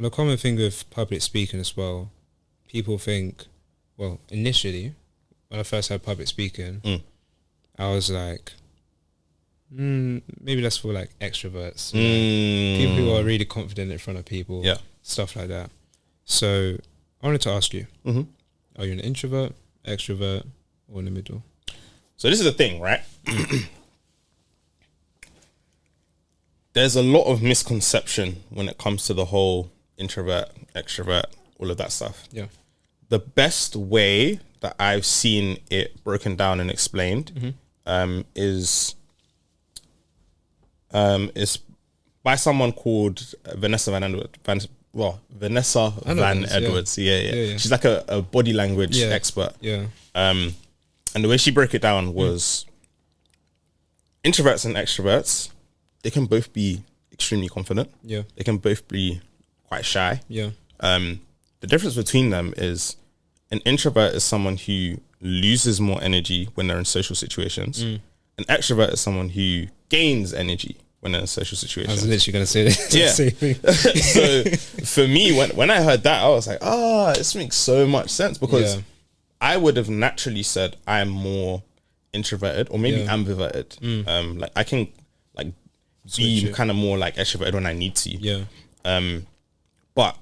And the common thing with public speaking as well, people think, well, initially, when I first had public speaking, I was like, maybe that's for like extroverts. People who are really confident in front of people, stuff like that. So I wanted to ask you, are you an introvert, extrovert, or in the middle? So this is the thing, right? There's a lot of misconception when it comes to the whole introvert, extrovert, all of that stuff. Yeah. The best way that I've seen it broken down and explained is by someone called Vanessa Van Edwards. Vanessa Van Edwards. Yeah. She's like a body language expert. Yeah. And the way she broke it down was introverts and extroverts, they can both be extremely confident. Yeah. They can both be quite shy. Yeah. The difference between them is an introvert is someone who loses more energy when they're in social situations. An extrovert is someone who gains energy when they're in social situations. I was literally going to say that. Yeah. So for me, when I heard that, I was like, this makes so much sense, because I would have naturally said I'm more introverted or maybe ambiverted. Like I can like be kind of more like extroverted when I need to. Yeah. But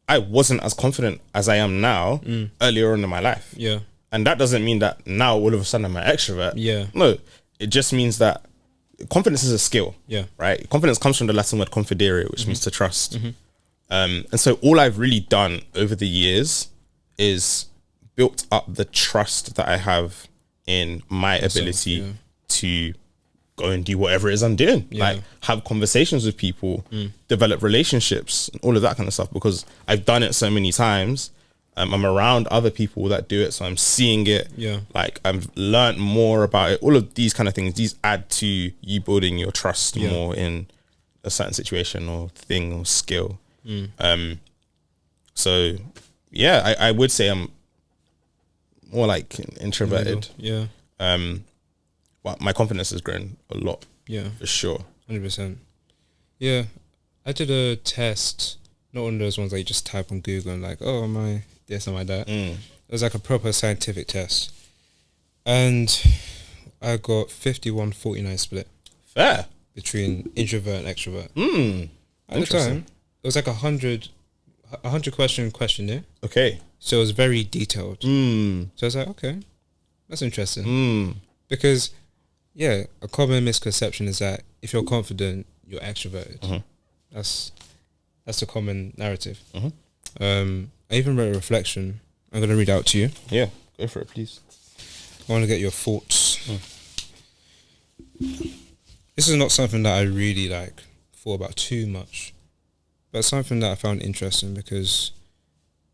I wasn't as confident as I am now earlier on in my life. Yeah. And that doesn't mean that now all of a sudden I'm an extrovert. Yeah. No, it just means that confidence is a skill. Yeah. Right? Confidence comes from the Latin word confidere, which means to trust. And so all I've really done over the years is built up the trust that I have in my ability to go and do whatever it is I'm doing. Like have conversations with people, develop relationships, all of that kind of stuff, because I've done it so many times. I'm around other people that do it, so I'm seeing it. Yeah. Like I've learned more about it. All of these kind of things, these add to you building your trust more in a certain situation or thing or skill. So yeah, I would say I'm more like introverted. Yeah. But my confidence has grown a lot. Yeah. For sure. 100%. Yeah. I did a test, not one of those ones that you just type on Google and like, oh, am I this, am I that? It was like a proper scientific test. And I got 51-49 split. Fair. Between introvert and extrovert. At the time, it was like 100 question questionnaire. Okay. So it was very detailed. So I was like, okay, that's interesting. Because, yeah, a common misconception is that if you're confident, you're extroverted. That's the common narrative. I even wrote a reflection. I'm going to read out to you. Yeah, go for it, please. I want to get your thoughts. This is not something that I really thought about too much, but something that I found interesting, because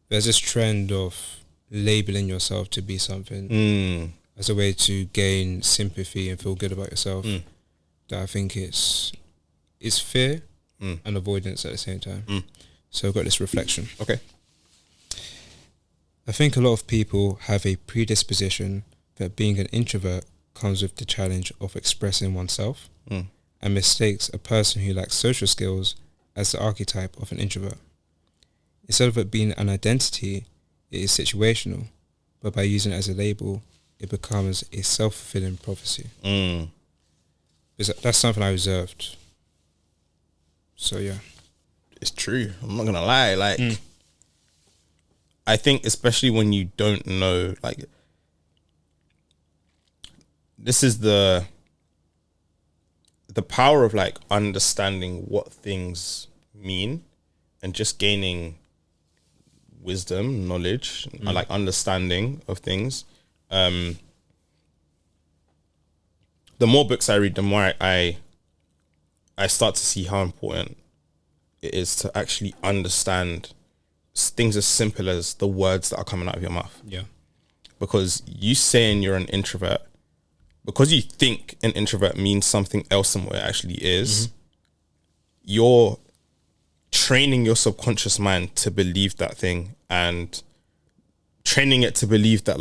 there's this trend of labeling yourself to be something as a way to gain sympathy and feel good about yourself. That I think it's fear and avoidance at the same time. So I've got this reflection. Okay. I think a lot of people have a predisposition that being an introvert comes with the challenge of expressing oneself, and mistakes a person who lacks social skills as the archetype of an introvert. Instead of it being an identity, it is situational, but by using it as a label, it becomes a self-fulfilling prophecy. That's something I observed. So yeah. It's true. I'm not gonna lie. I think especially when you don't know, this is the power of understanding what things mean and just gaining wisdom, knowledge, understanding of things. The more books I read, the more I start to see how important it is to actually understand things as simple as the words that are coming out of your mouth. Yeah. Because you saying you're an introvert, because you think an introvert means something else than what it actually is, you're training your subconscious mind to believe that thing, and training it to believe that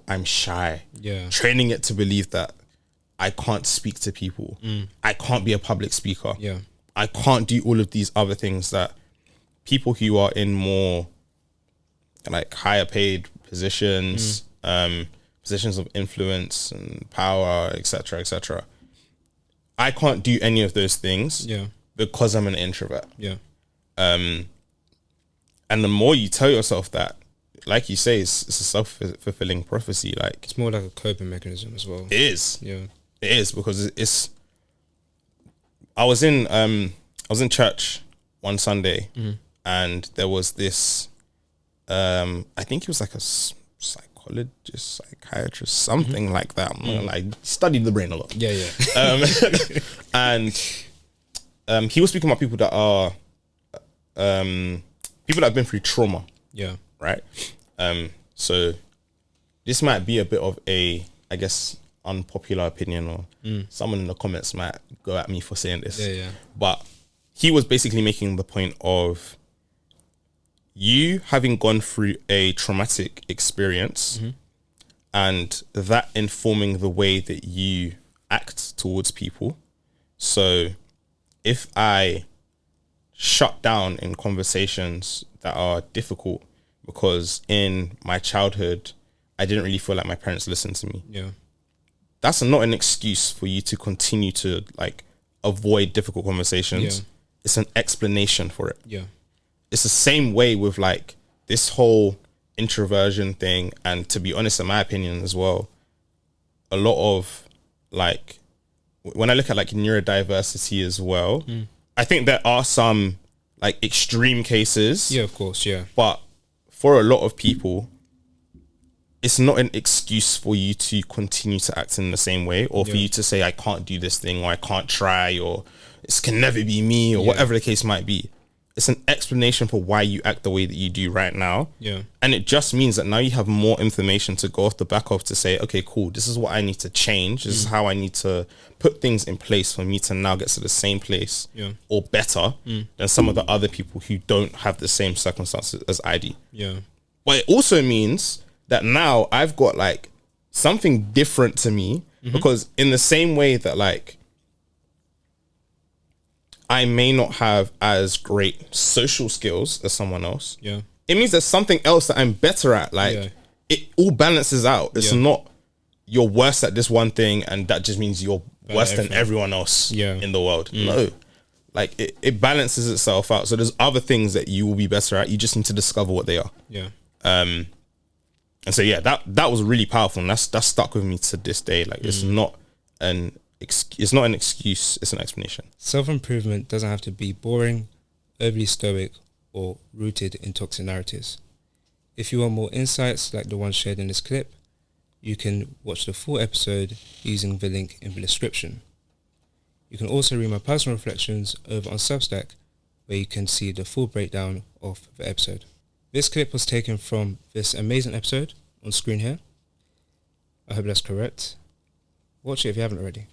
I'm shy. Yeah. Training it to believe that I can't speak to people. I can't be a public speaker. Yeah. I can't do all of these other things that people who are in more like higher paid positions, positions of influence and power, etc., etc. I can't do any of those things because I'm an introvert. Yeah. And the more you tell yourself that, like you say, it's a self-fulfilling prophecy. Like, it's more like a coping mechanism as well. It is. Yeah. It is, because it's. I was in church one Sunday, and there was this. I think he was like a psychologist, psychiatrist, something like that. I studied the brain a lot. Yeah. And he was speaking about people that are people that have been through trauma. Yeah. Right. So this might be a bit of a, I guess, unpopular opinion, or someone in the comments might go at me for saying this. Yeah. But he was basically making the point of you having gone through a traumatic experience and that informing the way that you act towards people. So if I shut down in conversations that are difficult because in my childhood I didn't really feel like my parents listened to me. Yeah. That's not an excuse for you to continue to like avoid difficult conversations. Yeah. It's an explanation for it. Yeah. It's the same way with like this whole introversion thing. And to be honest, in my opinion as well, a lot of like, when I look at like neurodiversity as well, I think there are some like extreme cases. Yeah, of course. Yeah. But for a lot of people, it's not an excuse for you to continue to act in the same way, or for you to say, I can't do this thing, or I can't try, or this can never be me, or whatever the case might be. It's an explanation for why you act the way that you do right now. Yeah. And it just means that now you have more information to go off the back of to say, okay, cool, this is what I need to change. This is how I need to put things in place for me to now get to the same place or better than some of the other people who don't have the same circumstances as I do. Yeah. But it also means that now I've got like something different to me, because in the same way that like I may not have as great social skills as someone else, Yeah. it means there's something else that I'm better at. Like it all balances out. It's not you're worse at this one thing and that just means you're worse than everyone else in the world. No. Like it balances itself out. So there's other things that you will be better at. You just need to discover what they are. Yeah. And so that was really powerful, and that's stuck with me to this day. Like it's not an excuse, it's an explanation. Self-improvement doesn't have to be boring, overly stoic, or rooted in toxic narratives. If you want more insights like the one shared in this clip, you can watch the full episode using the link in the description. You can also read my personal reflections over on Substack, where you can see the full breakdown of the episode. This clip was taken from this amazing episode on screen here. I hope that's correct. Watch it if you haven't already.